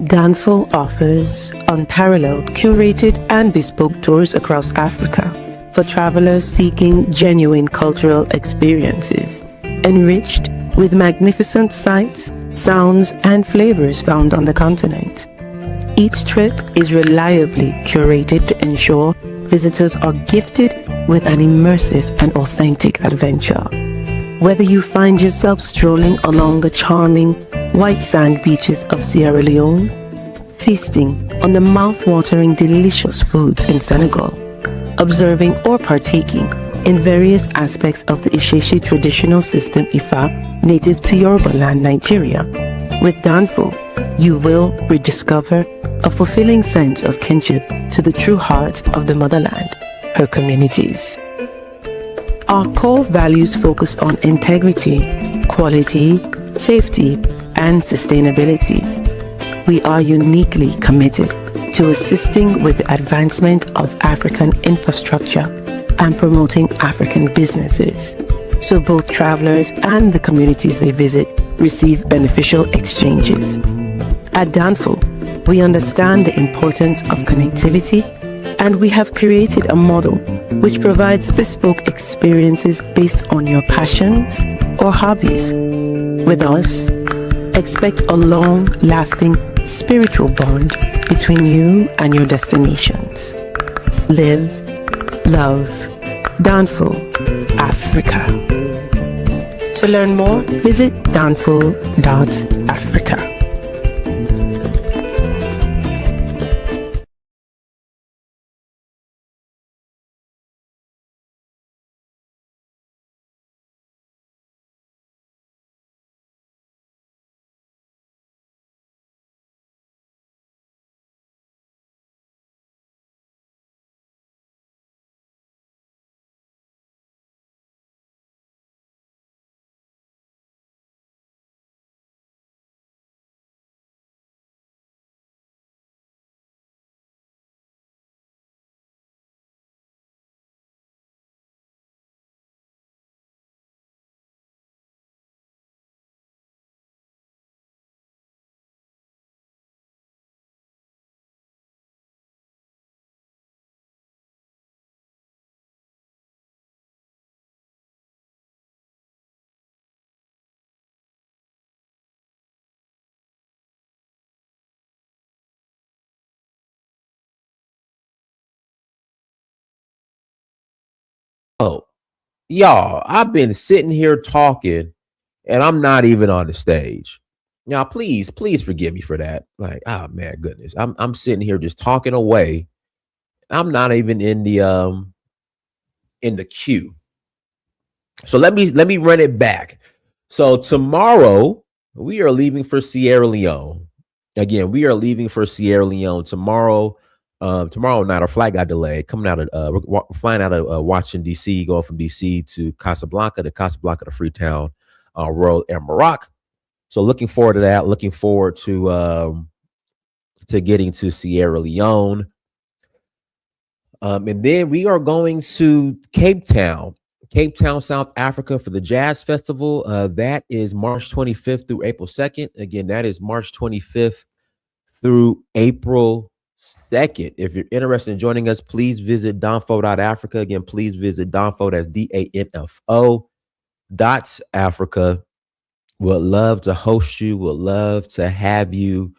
Danfo offers unparalleled, curated, and bespoke tours across Africa for travelers seeking genuine cultural experiences, enriched with magnificent sights, sounds, and flavors found on the continent. Each trip is reliably curated to ensure visitors are gifted with an immersive and authentic adventure. Whether you find yourself strolling along the charming white sand beaches of Sierra Leone, feasting on the mouth-watering delicious foods in Senegal, observing or partaking in various aspects of the Isheshi traditional system Ifa native to Yoruba land, Nigeria, with Danfo, you will rediscover a fulfilling sense of kinship to the true heart of the motherland, her communities. Our core values focus on integrity, quality, safety, and sustainability. We are uniquely committed to assisting with the advancement of African infrastructure and promoting African businesses, so both travelers and the communities they visit receive beneficial exchanges. At Danfo, we understand the importance of connectivity, and we have created a model which provides bespoke experiences based on your passions or hobbies. With us, expect a long-lasting spiritual bond between you and your destinations. Live, love, Danfo, Africa. To learn more, visit danfo.africa. Oh, y'all, I've been sitting here talking and I'm not even on the stage. Now, please forgive me for that. Like, oh man, goodness. I'm sitting here just talking away. I'm not even in the queue. So let me run it back. So tomorrow we are leaving for Sierra Leone. Again, we are leaving for Sierra Leone tomorrow. Tomorrow night our flight got delayed. Coming out of we're flying out of Washington D.C., going from D.C. to Casablanca to Freetown, Royal Air Maroc. So looking forward to that. Looking forward to getting to Sierra Leone. And then we are going to Cape Town, South Africa for the Jazz Festival. That is March 25th through April 2nd. Again, that is March 25th through April 2nd. If you're interested in joining us, please visit danfo.africa. Again, please visit Danfo, that's DANFO .Africa. Would love to host you, would love to have you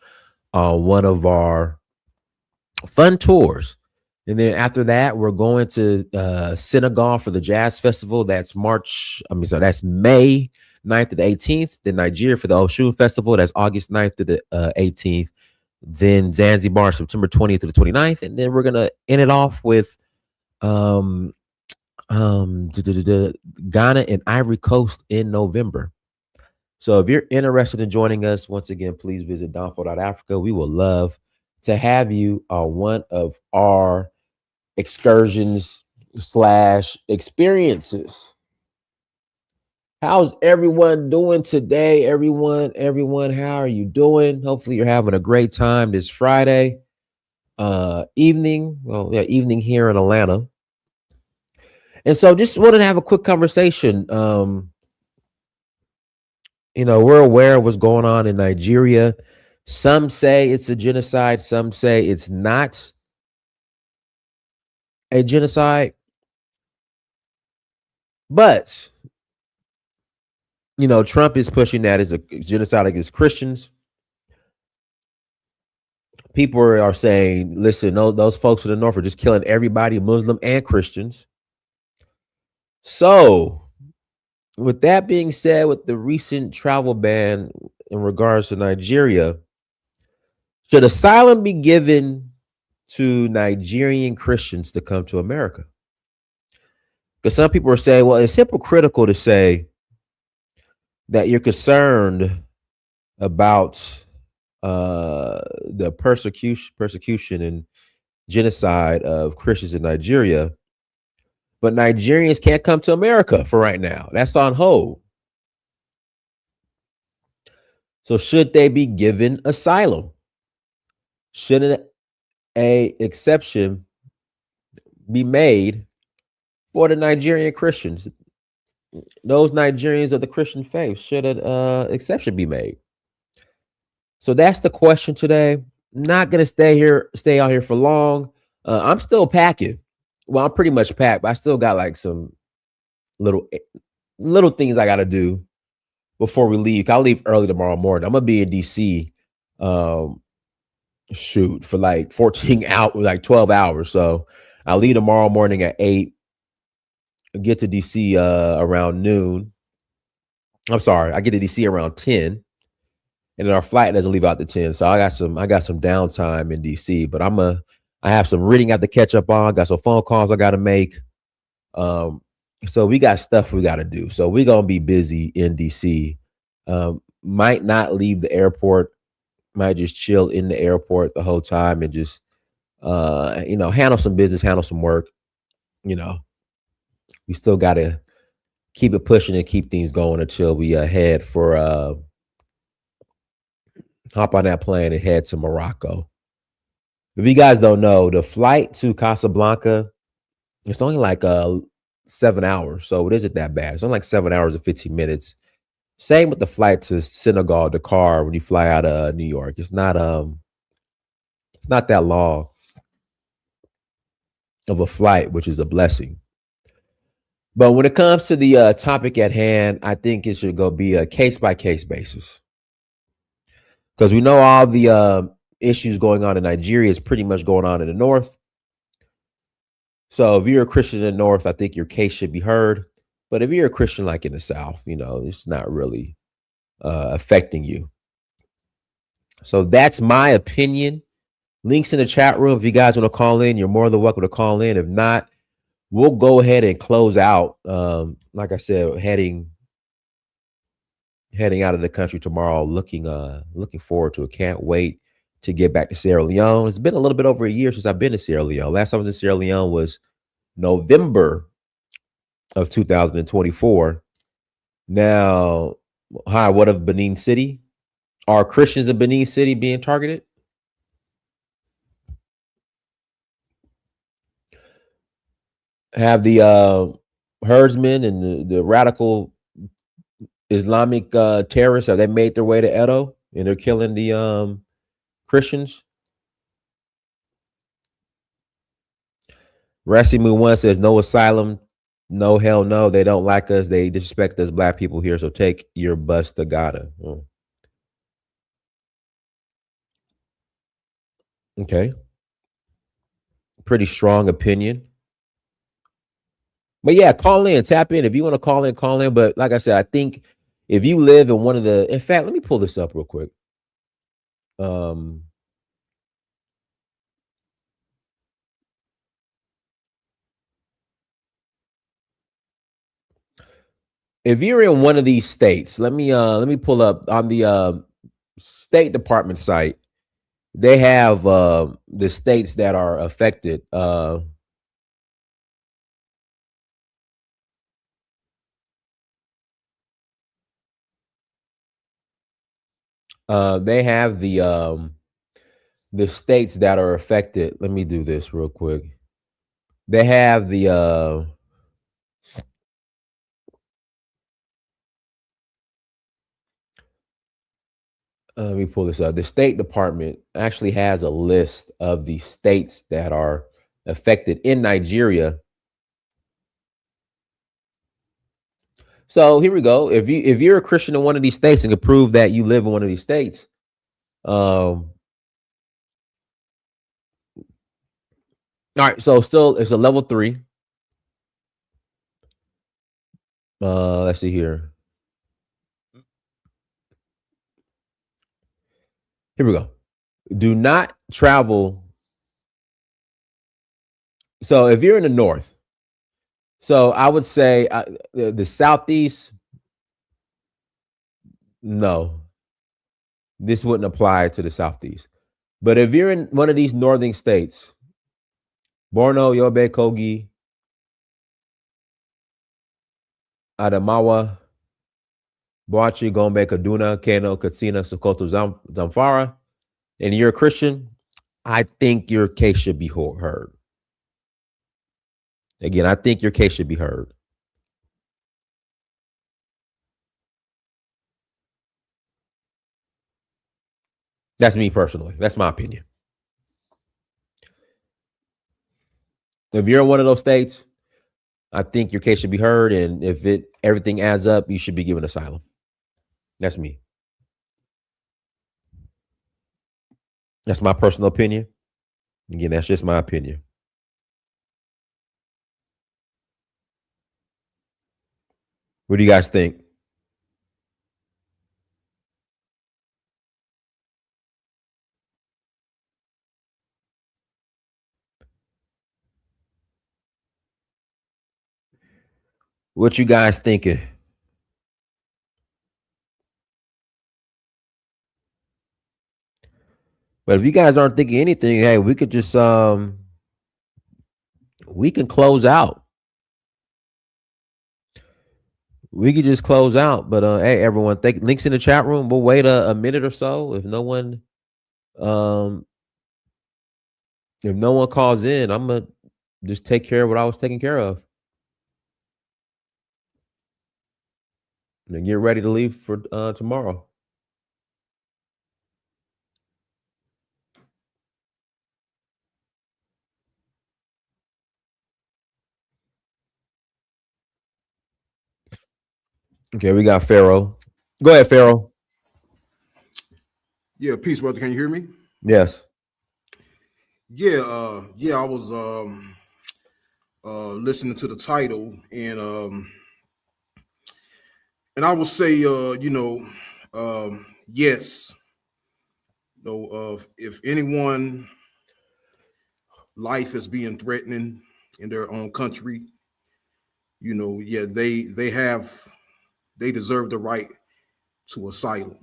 on one of our fun tours. And then after that, we're going to Senegal for the Jazz Festival. That's that's May 9th to the 18th. Then Nigeria for the Oshun Festival. That's August 9th to the 18th. Then Zanzibar, September 20th to the 29th. And then we're going to end it off with Ghana and Ivory Coast in November. So if you're interested in joining us, once again, please visit danfo.africa. We will love to have you on one of our excursions / experiences. How's everyone doing today? Everyone, how are you doing? Hopefully you're having a great time this Friday evening. Well, yeah, evening here in Atlanta. And so just wanted to have a quick conversation. We're aware of what's going on in Nigeria. Some say it's a genocide, some say it's not a genocide. But, Trump is pushing that as a genocide against Christians. People are saying, listen, those folks in the North are just killing everybody, Muslim and Christians. So, with that being said, with the recent travel ban in regards to Nigeria, should asylum be given to Nigerian Christians to come to America? Because some people are saying, well, it's hypocritical to say that you're concerned about the persecution and genocide of Christians in Nigeria, but Nigerians can't come to America for right now. That's on hold. So should they be given asylum? Shouldn't a exception be made for the Nigerian Christians? Those Nigerians of the Christian faith, should an exception be made? So that's the question today. Not gonna stay out here for long. I'm still packing. Well, I'm pretty much packed, but I still got like some little little things I gotta do before we leave. I'll leave early tomorrow morning. I'm gonna be in DC shoot for like 14 hours, like 12 hours. So I'll leave tomorrow morning at 8, get to DC around noon. I'm sorry, I get to DC around 10. And then our flight doesn't leave out the 10. So I got some downtime in DC, but I have some reading I have to catch up on, got some phone calls I gotta make. So we got stuff we gotta do. So we're gonna be busy in DC. Might not leave the airport, might just chill in the airport the whole time and just handle some business, handle some work. We still gotta keep it pushing and keep things going until we head for hop on that plane and head to Morocco. If you guys don't know, the flight to Casablanca, it's only like 7 hours, so it isn't that bad. It's only like 7 hours and 15 minutes. Same with the flight to Senegal, Dakar, when you fly out of New York. It's not that long of a flight, which is a blessing. But when it comes to the topic at hand, I think it should go be a case by case basis, because we know all the issues going on in Nigeria is pretty much going on in the North. So if you're a Christian in the North, I think your case should be heard. But if you're a Christian like in the South, it's not really affecting you. So that's my opinion. Links in the chat room. If you guys want to call in, you're more than welcome to call in. If not, we'll go ahead and close out. Like I said, heading out of the country tomorrow. Looking forward to it. Can't wait to get back to Sierra Leone. It's been a little bit over a year since I've been to Sierra Leone. Last time I was in Sierra Leone was November of 2024. Now, hi, what of Benin City? Are Christians in Benin City being targeted? Have the herdsmen and the radical Islamic terrorists, have they made their way to Edo and they're killing the Christians? Rasimu One says no asylum, no, hell no. They don't like us. They disrespect us, black people here. So take your bus to Ghana. Oh. Okay, pretty strong opinion. But yeah, call in, tap in. If you want to call in, call in. But like I said, I think if you live in one of the, in fact, let me pull this up real quick. If you're in one of these states, let me pull up on the State Department site. They have the states that are affected. They have the states that are affected. Let me do this real quick. They have the let me pull this up. The State Department actually has a list of the states that are affected in Nigeria. So here we go. If you're a Christian in one of these states and can prove that you live in one of these states, all right. So still, it's a level 3. Let's see here. Here we go. Do not travel. So if you're in the north, so I would say the southeast. No, this wouldn't apply to the southeast. But if you're in one of these northern states, Borno, Yobe, Kogi, Adamawa, Bauchi, Gombe, Kaduna, Kano, Katsina, Sokoto, Zamfara, and you're a Christian, I think your case should be heard. Again, I think your case should be heard. That's me personally. That's my opinion. If you're in one of those states, I think your case should be heard, and if everything adds up, you should be given asylum. That's me. That's my personal opinion. Again, that's just my opinion. What do you guys think? What you guys thinking? But if you guys aren't thinking anything, hey, we could just we can close out. We could just close out. But hey, everyone, links in the chat room. We'll wait a minute or so. If no one calls in, I'm gonna just take care of what I was taking care of. And get ready to leave for tomorrow. Okay, we got Pharaoh. Go ahead, Pharaoh. Yeah, peace, brother. Can you hear me? Yes. Yeah, I was listening to the title, and I would say, yes, if anyone life is being threatened in their own country, yeah, they deserve the right to asylum.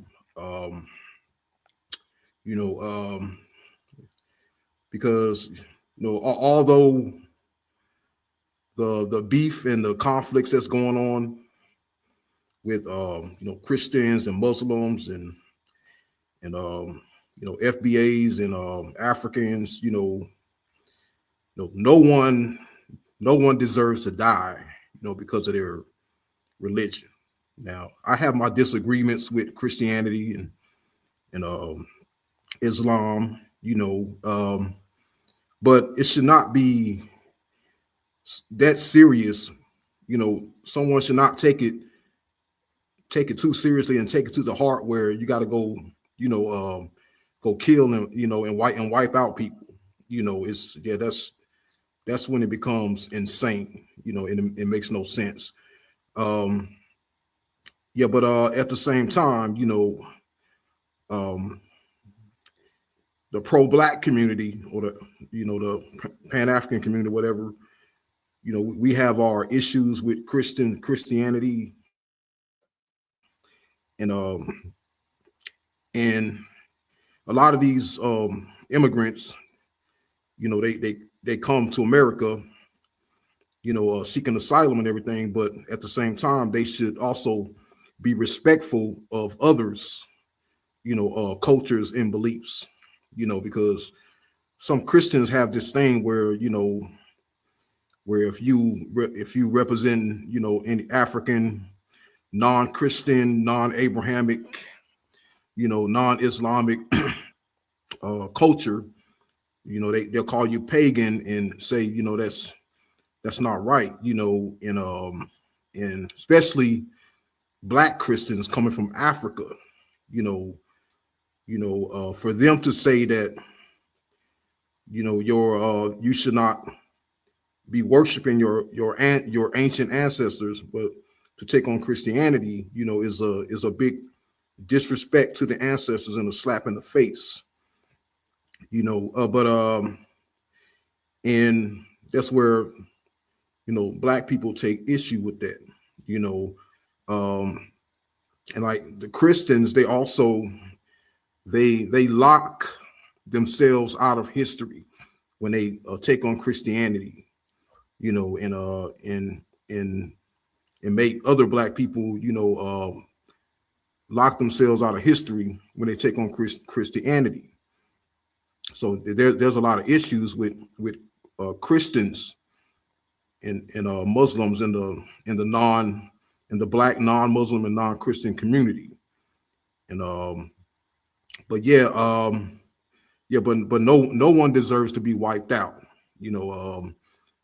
Because although the beef and the conflicts that's going on with Christians and Muslims and FBAs and Africans, no one deserves to die, because of their religion. Now, I have my disagreements with Christianity and Islam, but it should not be that serious. Someone should not take it too seriously and take it to the heart where you got to go, go kill and and wipe out people. That's when it becomes insane. And it makes no sense. But at the same time, the pro-Black community or the Pan-African community, whatever, we have our issues with Christianity and a lot of these immigrants, they come to America, seeking asylum and everything, but at the same time, they should also be respectful of others, cultures and beliefs, because some Christians have this thing where, where if you represent, any African, non-Christian, non-Abrahamic, non-Islamic culture, they'll call you pagan and say, that's not right, and especially Black Christians coming from Africa, for them to say that, you should not be worshiping your ancient ancestors, but to take on Christianity, is a big disrespect to the ancestors and a slap in the face, but and that's where Black people take issue with that, and like the Christians, they also they lock themselves out of history when they take on Christianity, and make other Black people, lock themselves out of history when they take on Christianity. So there's a lot of issues with Christians and Muslims in the Black non-Muslim and non-Christian community, and but but no one deserves to be wiped out.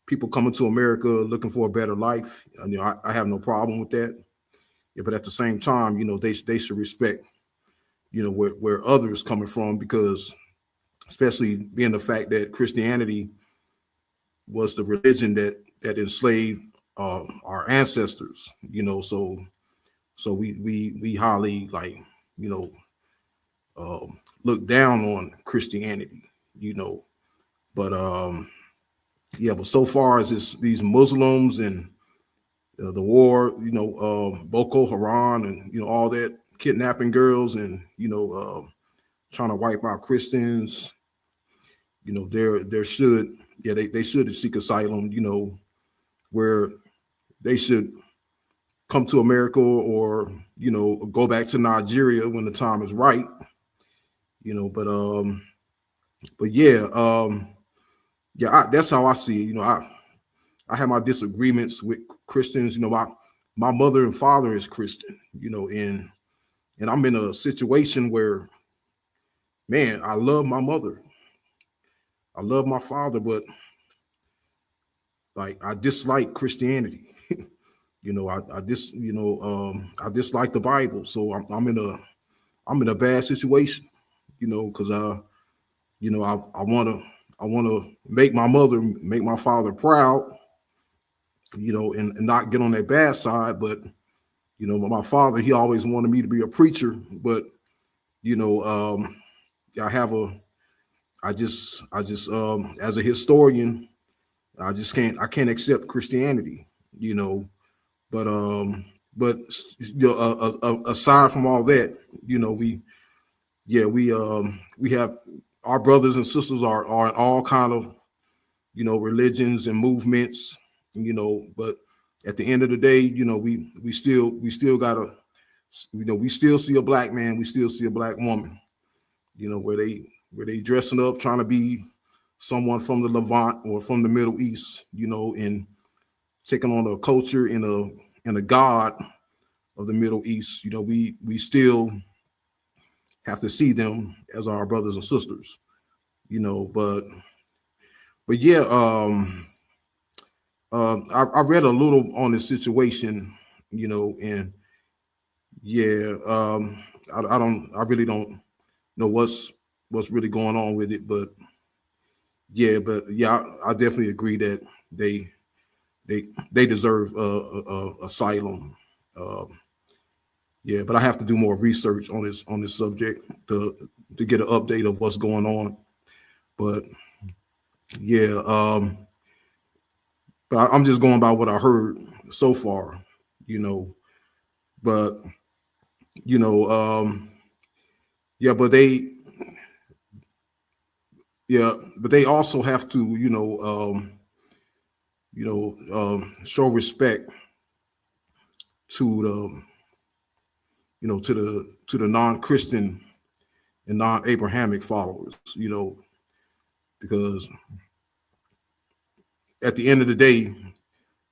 People coming to America looking for a better life. I have no problem with that. Yeah, but at the same time, they should respect, where others coming from, because especially being the fact that Christianity was the religion that enslaved our ancestors. So we highly look down on Christianity. But but so far as these Muslims and the war, Boko Haram and all that, kidnapping girls and trying to wipe out Christians, there should they should seek asylum, where they should come to America or go back to Nigeria when the time is right, that's how I see it. I have my disagreements with Christians. My mother and father is Christian, and I'm in a situation where, man, I love my mother, I love my father, but like I dislike Christianity. I dislike the Bible, so I'm in a bad situation, because I want to make my mother, make my father proud, and not get on that bad side. But my father, he always wanted me to be a preacher, but I just as a historian, I can't accept Christianity, but aside from all that, we have our brothers and sisters are all kind of religions and movements, but at the end of the day, we still gotta, we still see a Black man, we still see a Black woman, where they dressing up trying to be someone from the Levant or from the Middle East, and taking on a culture and a god of the Middle East. We still have to see them as our brothers and sisters, but I read a little on this situation, and I really don't know what's really going on with it, but I definitely agree that they deserve asylum. But I have to do more research on this subject to get an update of what's going on. But but I'm just going by what I heard so far, But but they also have to show respect to the non-Christian and non-Abrahamic followers, because at the end of the day,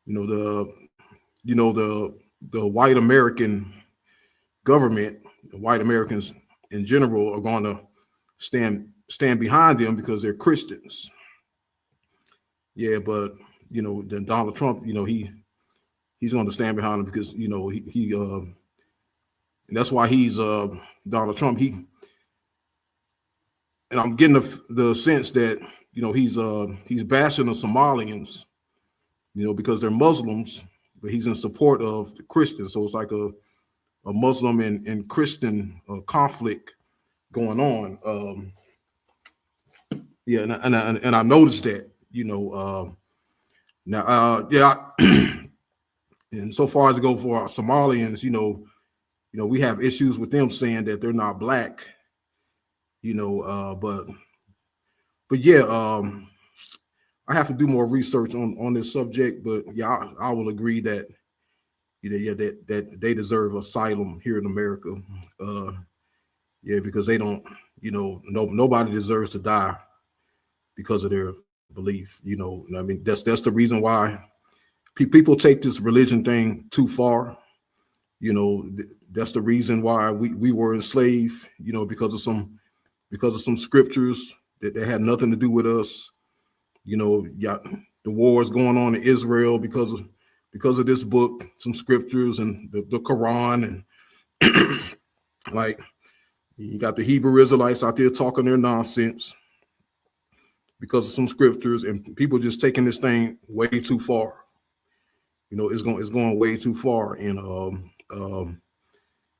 the white American government, the white Americans in general are going to stand behind them because they're Christians. Yeah, but then Donald Trump, he's going to stand behind him because he and that's why he's Donald Trump. And I'm getting the sense that he's bashing the Somalians, because they're Muslims, but he's in support of the Christians. So it's like a Muslim and Christian conflict going on. Yeah, and I noticed that, now, and so far as to go for our Somalians, we have issues with them saying that they're not black, but yeah, I have to do more research on this subject, but yeah, I will agree that that they deserve asylum here in America. Yeah, because they don't, nobody deserves to die because of their belief. I mean, that's the reason why people take this religion thing too far. That's the reason why we were enslaved. Because of some scriptures that had nothing to do with us. Yeah, the wars going on in Israel because of this book, some scriptures, and the Quran, and like you got the Hebrew Israelites out there talking their nonsense because of some scriptures, and people just taking this thing way too far. It's going way too far, and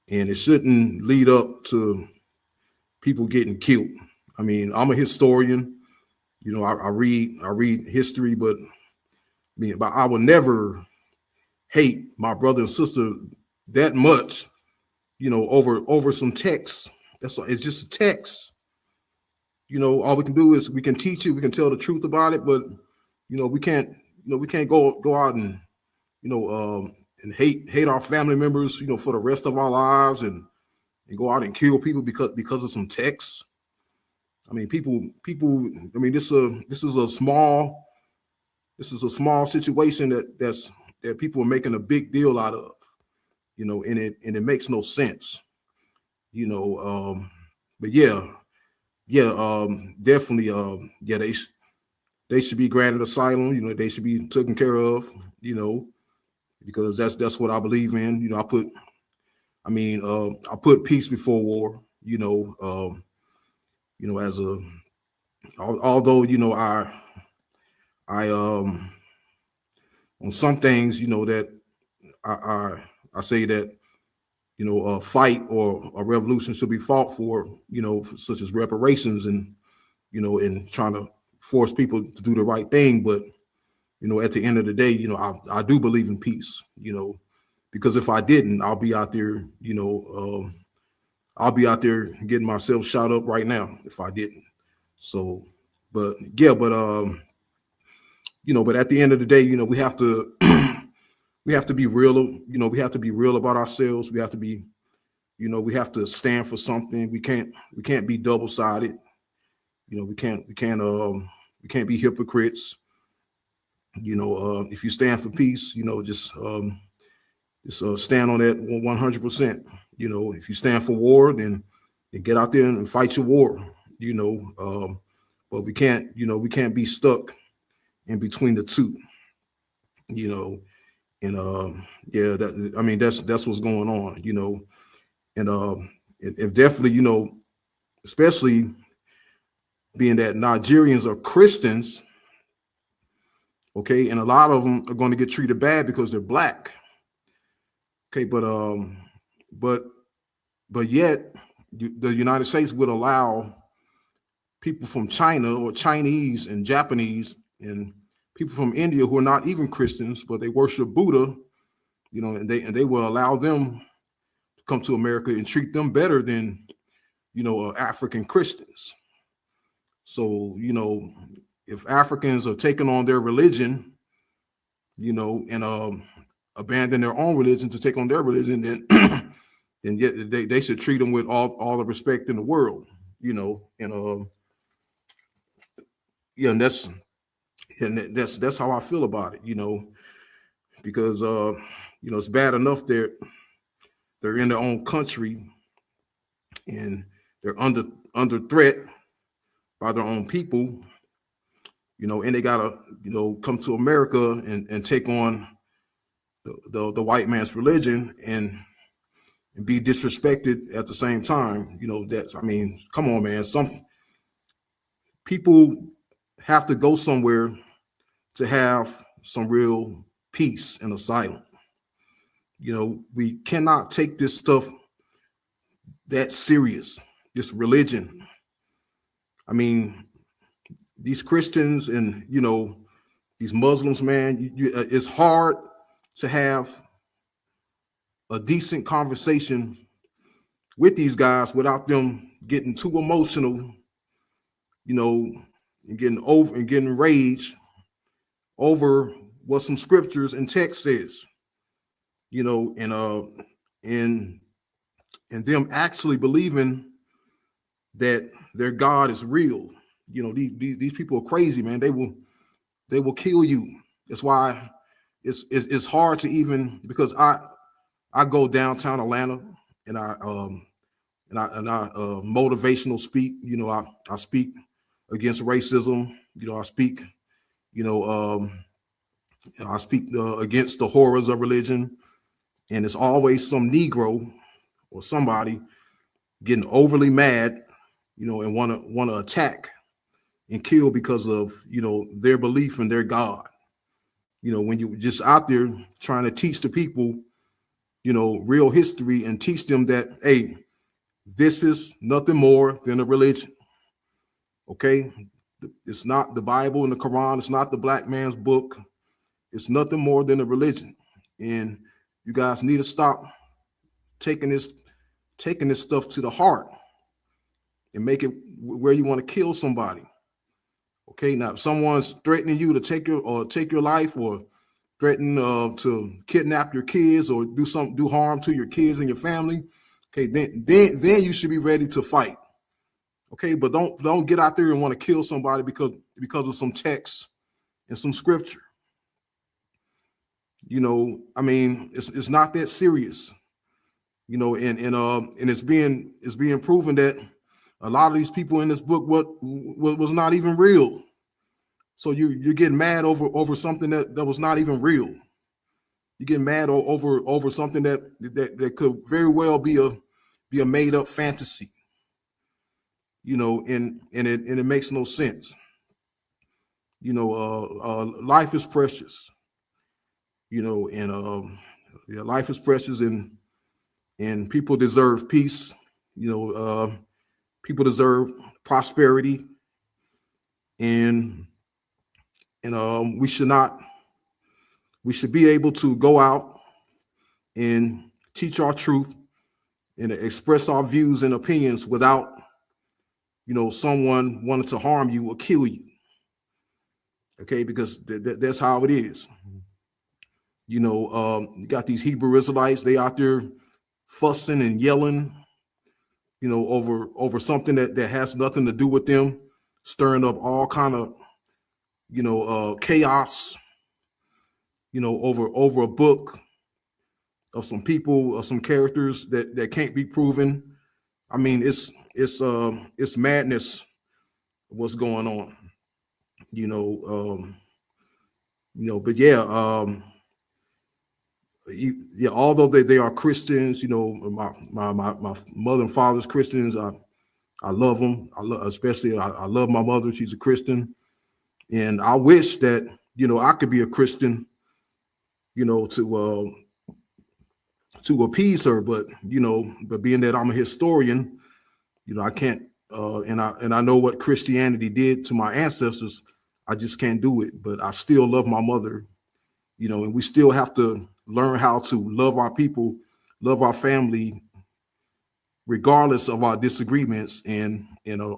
it shouldn't lead up to people getting killed. I mean, I'm a historian. I read history, but I would never hate my brother and sister that much, over some text. It's just a text. All we can do is we can teach you, we can tell the truth about it, but we can't go out and and hate our family members, for the rest of our lives, and go out and kill people because of some text. I mean, people. I mean, this is a small situation that people are making a big deal out of, and it makes no sense, But yeah, definitely, yeah, they should be granted asylum. They should be taken care of, because that's what I believe in. I put peace before war. As although I on some things, that I say that a fight or a revolution should be fought for, such as reparations, and and trying to force people to do the right thing. But at the end of the day, I do believe in peace. Because if I didn't, I'll be out there, I'll be out there getting myself shot up right now if I didn't. So, but yeah, but but at the end of the day, we have to we have to be real. We have to be real about ourselves. We have to be, we have to stand for something. We can't be double-sided. We can't be hypocrites. If you stand for peace, just stand on that 100%. If you stand for war, then get out there and fight your war. But we can't be stuck in between the two. And yeah, that's what's going on. And if definitely, especially being that Nigerians are Christians, okay, and a lot of them are going to get treated bad because they're black. Okay, but yet the United States would allow people from China or Chinese and Japanese and people from India who are not even Christians, but they worship Buddha, and they will allow them to come to America and treat them better than, African Christians. So, if Africans are taking on their religion, and abandon their own religion to take on their religion, then then yet they should treat them with all the respect in the world, and yeah, and that's how I feel about it, because it's bad enough they're in their own country, and they're under threat by their own people, and they gotta, come to America and take on the white man's religion and be disrespected at the same time. Come on, man. Some people have to go somewhere to have some real peace and asylum. We cannot take this stuff that serious, this religion. These Christians and, these Muslims, man, it's hard to have a decent conversation with these guys without them getting too emotional, and getting rage over what some scriptures and text says, and them actually believing that their God is real. These people are crazy, man. They will kill you. That's why it's hard to even, because I go downtown Atlanta and I motivational speak. I speak against racism. I speak against the horrors of religion, and it's always some Negro or somebody getting overly mad, and want to attack and kill because of their belief in their God. When you just out there trying to teach the people real history and teach them that, hey, this is nothing more than a religion. Okay, it's not the Bible and the Quran. It's not the black man's book. It's nothing more than a religion, and you guys need to stop taking this stuff to the heart and make it where you want to kill somebody. Okay, now if someone's threatening you to take your life, or threaten to kidnap your kids or do harm to your kids and your family, okay, then you should be ready to fight. Okay, but don't get out there and want to kill somebody because of some text and some scripture. It's not that serious. And it's being proven that a lot of these people in this book was not even real. So you're getting mad over something that was not even real. You get mad over something that could very well be a made up fantasy. And it makes no sense. Life is precious. Life is precious, and people deserve peace. People deserve prosperity, and we should be able to go out and teach our truth and express our views and opinions without someone wanting to harm you or kill you. Okay, because that's how it is. You got these Hebrew Israelites, they out there fussing and yelling, over something that has nothing to do with them, stirring up all kind of chaos, over a book of some people, of some characters that can't be proven. It's madness what's going on. But yeah, although they are Christians, my mother and father's Christians. I love them. I love my mother. She's a Christian, and I wish that I could be a Christian, to appease her. But being that I'm a historian, I can't. And I know what Christianity did to my ancestors. I just can't do it. But I still love my mother, and we still have to learn how to love our people, love our family, regardless of our disagreements and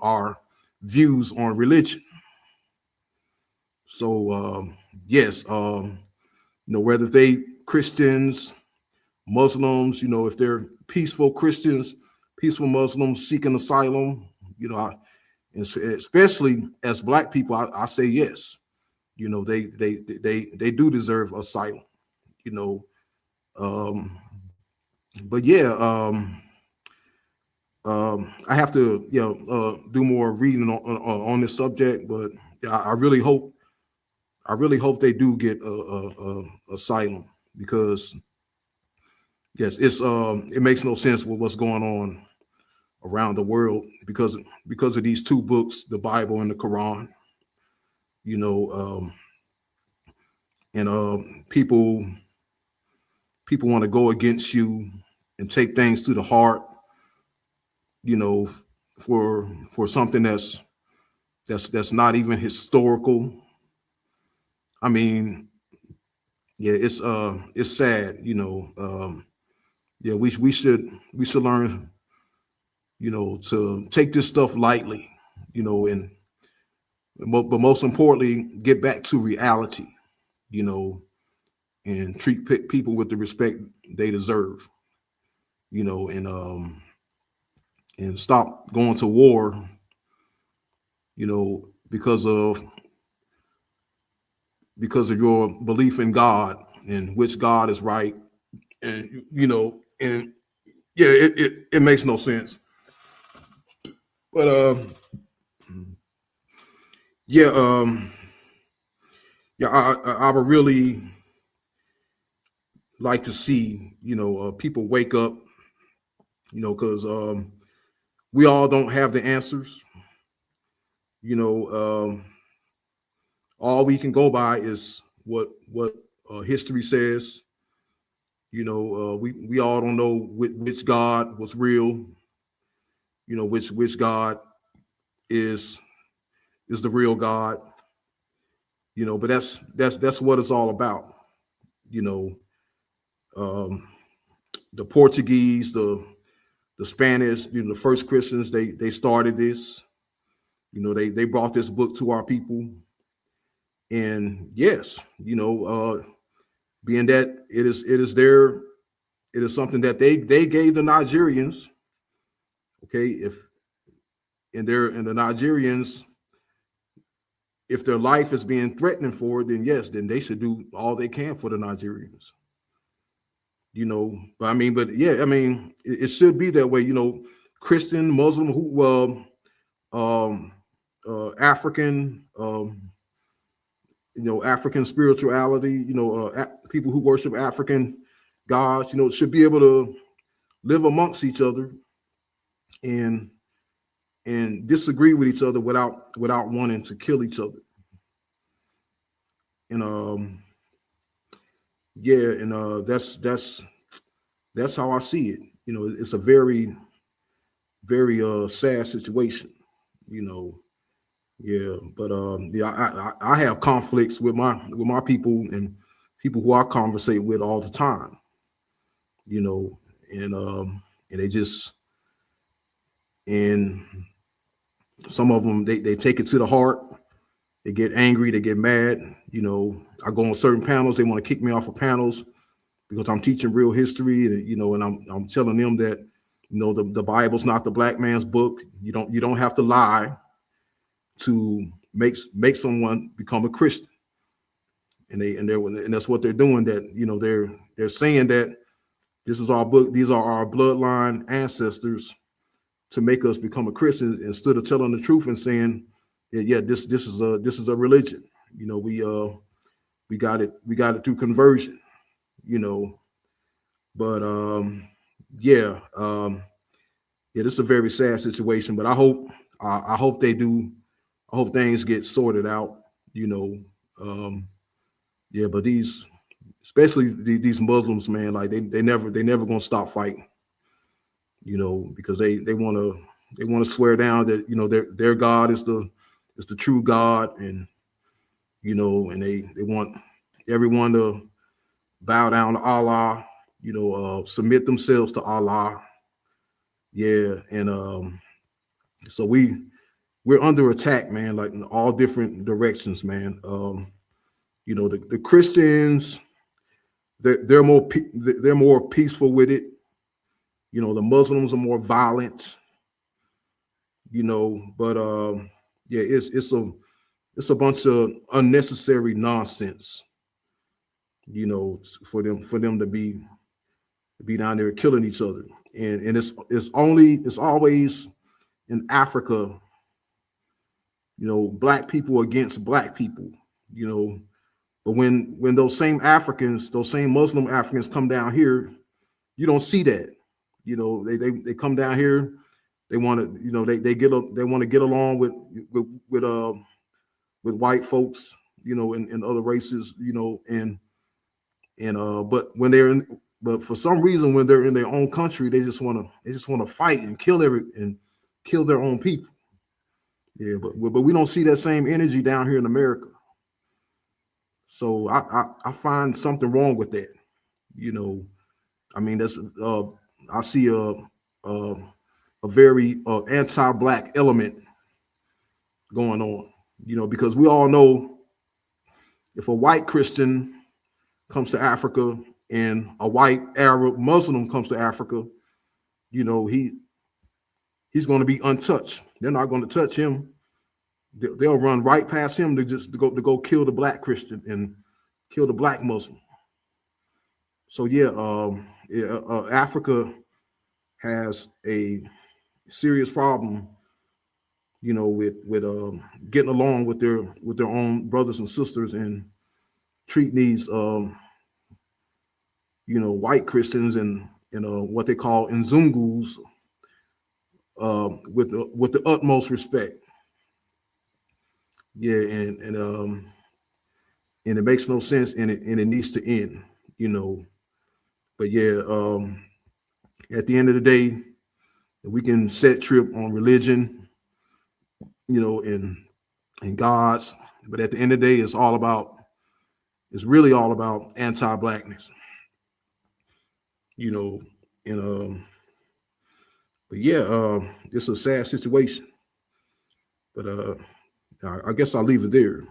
our views on religion. So yes, whether they Christians, Muslims, if they're peaceful Christians, peaceful Muslims seeking asylum, especially as Black people, I say yes. They do deserve asylum. But yeah, I have to, do more reading on this subject, but I really hope they do get asylum, because yes, it makes no sense with what's going on around the world because of these two books, the Bible and the Quran. You know, and people want to go against you and take things to the heart. You know, for something that's not even historical. I mean, yeah, it's sad. You know, yeah, we should learn, to take this stuff lightly. You know, and but most importantly, get back to reality. You know, and treat people with the respect they deserve. You know, and stop going to war. You know, because of your belief in God and which God is right, and and yeah, it makes no sense. But yeah, yeah, I would really like to see people wake up, because we all don't have the answers. You know, all we can go by is what history says. You know, we all don't know which God was real. You know, which God is the real God. You know, but that's what it's all about. You know, the Portuguese, the Spanish, the first Christians, they started this. You know, they brought this book to our people, and yes, being that it is something that they gave the Nigerians. Okay, if and the Nigerians, if their life is being threatened for it, then yes, then they should do all they can for the Nigerians. You know, but I mean, it should be that way. You know, Christian, Muslim, African, African spirituality. People who worship African gods. You know, should be able to live amongst each other and disagree with each other without wanting to kill each other. And yeah, and that's how I see it. You know, it's a very, very sad situation. You know, yeah, but yeah, I have conflicts with my people and people who I conversate with all the time. You know, and they just, and some of them they take it to the heart. They get angry, they get mad. You know, I go on certain panels, they want to kick me off of panels because I'm teaching real history, and and I'm telling them that the Bible's not the black man's book. You don't have to lie to make someone become a Christian, and that's what they're doing. That they're saying that this is our book, these are our bloodline ancestors to make us become a Christian, instead of telling the truth and saying, yeah, this is a religion. You know, we got it through conversion. You know, but yeah, yeah, this is a very sad situation. But I hope they do. I hope things get sorted out. You know, yeah, but especially these Muslims, man, like they never gonna stop fighting. You know, because they want to swear down that their God is the true God, and and they want everyone to bow down to Allah, submit themselves to Allah. Yeah, and so we're under attack, man, like in all different directions, man. The Christians, they're more peaceful with it. You know, the Muslims are more violent. But yeah, it's a bunch of unnecessary nonsense. For them to be down there killing each other. and it's always in Africa, black people against black people, but when those same Africans, those same Muslim Africans come down here, you don't see that. They come down here, they want to, they want to get along with white folks, and other races, but for some reason when they're in their own country, they just want to fight and kill their own people. Yeah, but we don't see that same energy down here in America. So I find something wrong with that. I mean, that's I see a very anti-black element going on. Because we all know if a white Christian comes to Africa and a white Arab Muslim comes to Africa, he's going to be untouched. They're not going to touch him. They'll run right past him to go kill the black Christian and kill the black Muslim. So Africa has a serious problem, with getting along with their own brothers and sisters and treating these white Christians and what they call Nzungus with the utmost respect. Yeah, and it makes no sense, and it needs to end, But at the end of the day, we can set trip on religion, and gods, but at the end of the day, it's really all about anti-blackness, but it's a sad situation, but I guess I'll leave it there,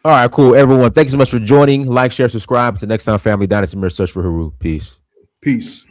All right, cool. Everyone, thank you so much for joining. Like, share, subscribe. Until next time, family. Dynasty Mirror, search for Haru. Peace. Peace.